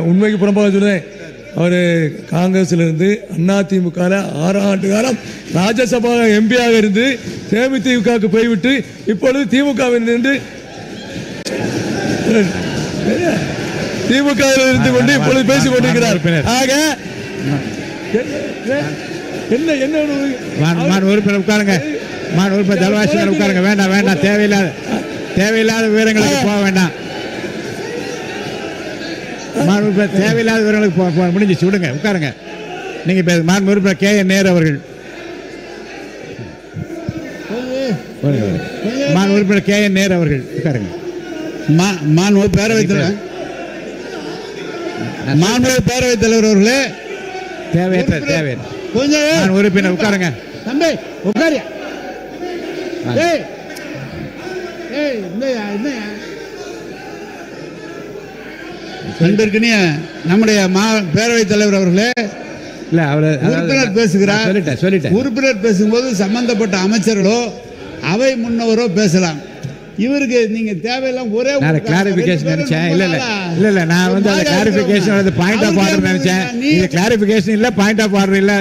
உண்மைக்கு புறம்பாக சொன்னேன். அவர் காங்கிரஸிலிருந்து அதிமுக 6 ஆண்டு காலம் ராஜ்யசபா எம்பியாக இருந்து தேமுதிகவுக்கு போய்விட்டு இப்பொழுது திமுகவில் நின்று திமுக இருந்து கொண்டு இப்பொழுது பேசிக் கொண்டிருக்கிறார். ஆக என்ன என்ன உறுப்பினர் உட்காருங்க, உறுப்பினர் தலவாசி உட்காருங்க. வேண்டாம் வேண்டாம், தேவையில்லாத விவரங்களுக்கு போக வேண்டாம். தேவையில்லாத விவரங்களுக்கு முடிஞ்சிச்சு, விடுங்க, உட்காருங்க. நீங்க மாண்பு உறுப்பினர் KN நேரு அவர்கள், மாண்பு உறுப்பினர் KN நேரு அவர்கள் உட்காருங்க. மாண்பு பேரவைத் தலைவர் அவர்களே, தேவையற்ற கொஞ்சம் உறுப்பினர் உட்காருங்க. தம்பி உட்காரியா? அன்பிற்கினிய நம்முடைய பேரவைத் தலைவர் அவர்களே, இல்ல அவர் உறுப்பினர் பேசுகிறார். சொல்லிட்டேன். உறுப்பினர் பேசும்போது சம்பந்தப்பட்ட அமைச்சர்களோ அவை முன்னவரோ பேசலாம். இவருக்கு நீங்க தேவையில்லாம் ஒரே கிளாரிபிகேஷன் நினைச்சேன். இல்ல நான் வந்து அந்த கிளாரிபிகேஷன் பாயிண்ட் ஆஃப் ஆர்டர் நினைச்சேன். இது கிளாரிபிகேஷன் இல்ல, பாயிண்ட் ஆஃப் ஆர்டர் இல்ல.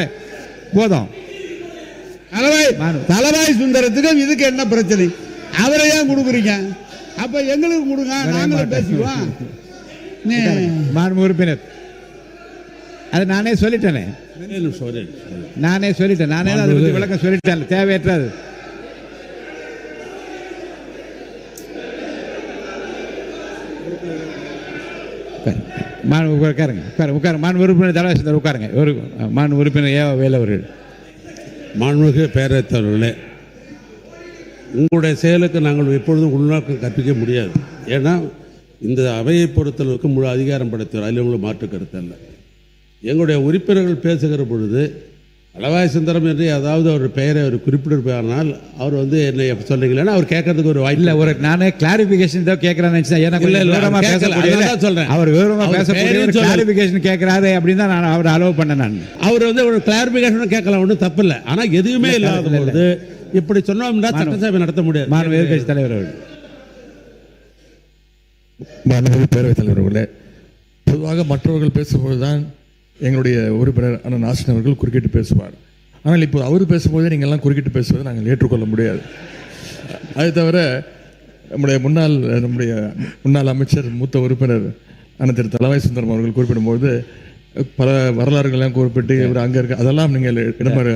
போதும். தலவாய் சுந்தரத்துக்கும் இதுக்கு என்ன பிரச்சனை? அவரை ஏன் கொடுக்குறீங்க? அப்ப எங்களுக்கு கொடுங்க, நாங்களும் பேசிக்குவோம். மாண்பு உறுப்பினர், அது நானே சொல்லிட்டேனே, நானே அதை பத்தி விளக்கம் சொல்லிட்டேன். தேவையற்றது. மாண்பு உறுப்பினர் தலவாசி உட்காருங்க. மாண்பு உறுப்பினர் வேலு அவர்கள். மாண்புமிகு பேரவைத் தலைவர்களே, உங்களுடைய செயலுக்கு நாங்கள் எப்பொழுதும் உள்நோக்கம் கற்பிக்க முடியாது. ஏன்னா இந்த அவையை பொறுத்தளவுக்கு முழு அதிகாரம் படைத்தவர், அதில் உங்களுக்கு மாற்று கருத்து அல்ல. எங்களுடைய உறுப்பினர்கள் பேசுகிற பொழுது தலவாய் சுந்தரம் என்று ஏதாவது ஒரு பெயரை அவர் குறிப்பிட்டிருப்பானால் அவர் வந்து என்ன சொல்றீங்களா அவர் கேட்கறதுக்கு ஒரு வாய்ப்பு இல்லை. நானே கிளாரிபிகேஷன் தான் கேட்கறேன்னு சொல்றேன். அவர் விவரமா பேசக்கூடிய கிளாரிபிகேஷன் கேட்கிறாரு அப்படின்னு தான் நான் அவர் அலோவ் பண்ணேன். நான் அவர் வந்து ஒரு கிளாரிபிகேஷன் கேட்கலாம், ஒன்றும் தப்பு இல்லை. ஆனால் எதுவுமே இல்லாத பொழுது இப்படி சொன்னோம்னா சட்டசபை நடத்த முடியாது. மாண்பு எதிர்க்கட்சி தலைவர் அவர்கள். மாண்புமிகு பேரவைத் தலைவர் அவர்களே, பொதுவாக மற்றவர்கள் பேசும்போதுதான் எங்களுடைய உறுப்பினர் அண்ணன் நாசன் அவர்கள் குறுக்கிட்டு பேசுவார். ஆனால் இப்போ அவர் பேசும்போதே நீங்கள் எல்லாம் குறுக்கிட்டு பேசுவதை நாங்கள் ஏற்றுக்கொள்ள முடியாது. அது தவிர நம்முடைய முன்னாள் அமைச்சர் மூத்த உறுப்பினர் அண்ணன் திரு தலவாய் சுந்தரம் அவர்கள் குறிப்பிடும்போது பல வரலாறுகள்லாம் குறிப்பிட்டு இவர் அங்கே இருக்க அதெல்லாம் நீங்கள் இடமாறு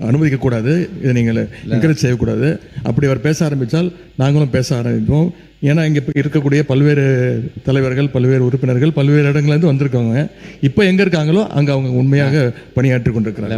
அனுமதிக்கக்கூடாது, இதை நீங்கள் என்கரேஜ் செய்யக்கூடாது. அப்படி அவர் பேச ஆரம்பித்தால் நாங்களும் பேச ஆரம்பிப்போம். ஏன்னா இங்கே இருக்கக்கூடிய பல்வேறு தலைவர்கள், பல்வேறு உறுப்பினர்கள் பல்வேறு இடங்கள்லேருந்து வந்திருக்காங்க. இப்போ எங்கே இருக்காங்களோ அங்கே அவங்க உண்மையாக பணியாற்றி கொண்டிருக்கிறாங்க.